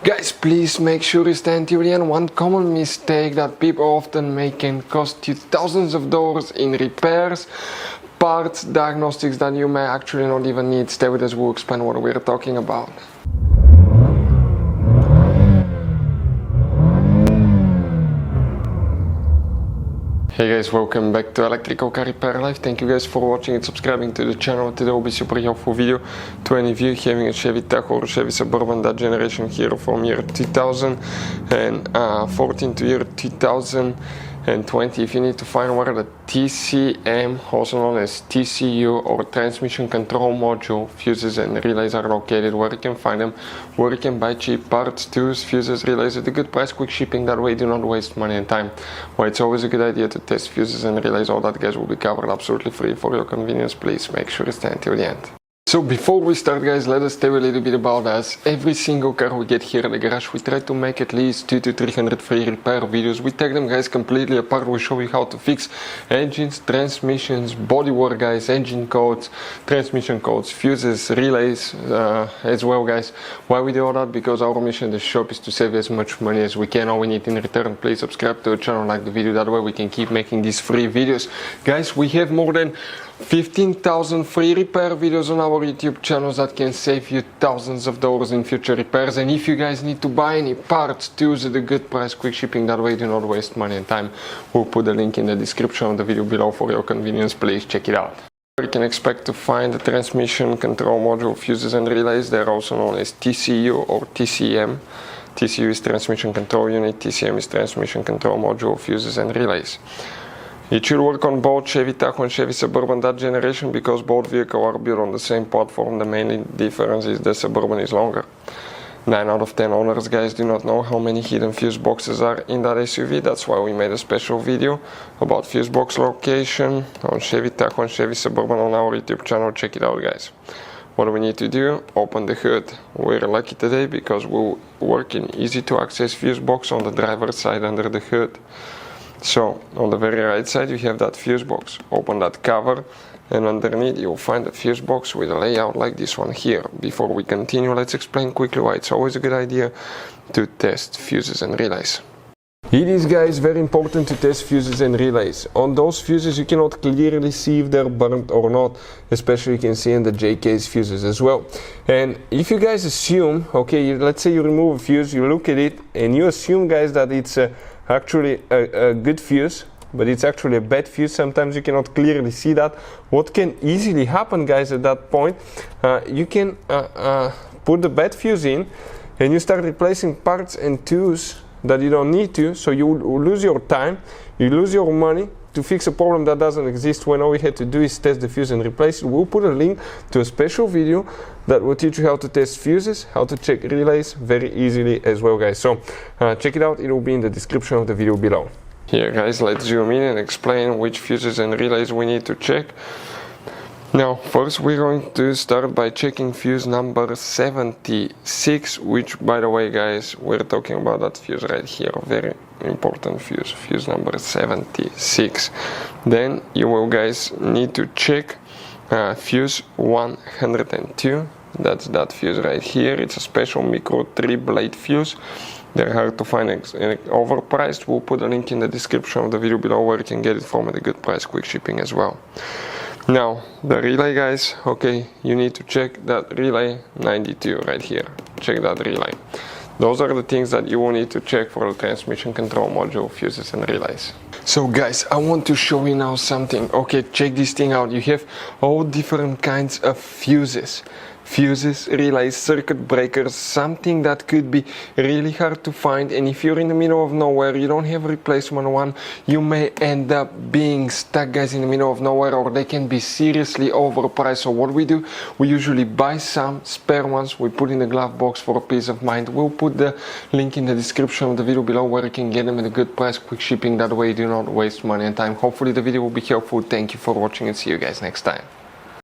Guys, please make sure you stand till the end. One common mistake that people often make can cost you thousands of dollars in repairs, parts, diagnostics that you may actually not even need. Stay with us, we'll explain what we're talking about. Hey guys, welcome back to Electrical Car Repair Life. Thank you guys for watching and subscribing to the channel. Today will be super helpful video to any of you having a Chevy Tahoe or Chevy Suburban that generation here from year 2014 to year 2020. If you need to find where the TCM, also known as TCU or transmission control module, fuses and relays are located, where you can find them, where you can buy cheap parts, tools, fuses, relays at a good price, quick shipping, that way you do not waste money and time. Well, it's always a good idea to test fuses and relays. All that guys will be covered absolutely free for your convenience. Please make sure you stay until the end. So before we start guys, let us tell you a little bit about us. Every single car we get here at the garage, we try to make at least 200 to 300 free repair videos. We take them guys completely apart. We show you how to fix engines, transmissions, bodywork guys, engine codes, transmission codes, fuses, relays as well guys. Why we do all that? Because our mission in the shop is to save as much money as we can. All we need in return, please subscribe to the channel, like the video, that way we can keep making these free videos. Guys, we have more than 15,000 free repair videos on our YouTube channels that can save you thousands of dollars in future repairs. And if you guys need to buy any parts, tools at a good price, quick shipping, that way you do not waste money and time, we'll put the link in the description of the video below for your convenience. Please check it out. You can expect to find the transmission control module, fuses and relays. They're also known as TCU or TCM. TCU is transmission control unit, TCM is transmission control module, fuses and relays. It should work on both Chevy Tahoe and Chevy Suburban that generation because both vehicles are built on the same platform. The main difference is the Suburban is longer. 9 out of 10 owners guys do not know how many hidden fuse boxes are in that SUV. That's why we made a special video about fuse box location on Chevy Tahoe and Chevy Suburban on our YouTube channel. Check it out guys. What do we need to do? Open the hood. We're lucky today because we're working easy to access fuse box on the driver's side under the hood. So on the very right side you have that fuse box. Open that cover and underneath you'll find a fuse box with a layout like this one here. Before we continue, let's explain quickly why it's always a good idea to test fuses and relays. It is guys very important to test fuses and relays. On those fuses you cannot clearly see if they're burnt or not, especially you can see in the JK's fuses as well. And if you guys assume, okay, let's say you remove a fuse, you look at it and you assume guys that it's actually a good fuse, but it's actually a bad fuse. Sometimes you cannot clearly see that. What can easily happen guys at that point, you can put the bad fuse in and you start replacing parts and tools that you don't need to, so you will lose your time, you lose your money to fix a problem that doesn't exist when all we had to do is test the fuse and replace it. We'll put a link to a special video that will teach you how to test fuses, how to check relays very easily as well guys. So check it out, it will be in the description of the video below. Here guys, let's zoom in and explain which fuses and relays we need to check. Now first we're going to start by checking fuse number 76, which by the way guys, we're talking about that fuse right here, very important fuse, fuse number 76. Then you will guys need to check fuse 102, that's that fuse right here. It's a special micro 3-blade fuse. They're hard to find and overpriced. We'll put a link in the description of the video below where you can get it from at a good price, quick shipping as well. Now the relay guys, okay, you need to check that relay 92 right here. Check that relay. Those are the things that you will need to check for the transmission control module, fuses and relays. So guys, I want to show you now something. Okay, check this thing out. You have all different kinds of fuses. Fuses, relays, circuit breakers, something that could be really hard to find, and if you're in the middle of nowhere, you don't have a replacement one, you may end up being stuck guys in the middle of nowhere, or they can be seriously overpriced. So what we do, we usually buy some spare ones, we put in the glove box for a peace of mind. We'll put the link in the description of the video below where you can get them at a good price, quick shipping, that way you do not waste money and time. Hopefully the video will be helpful. Thank you for watching and see you guys next time.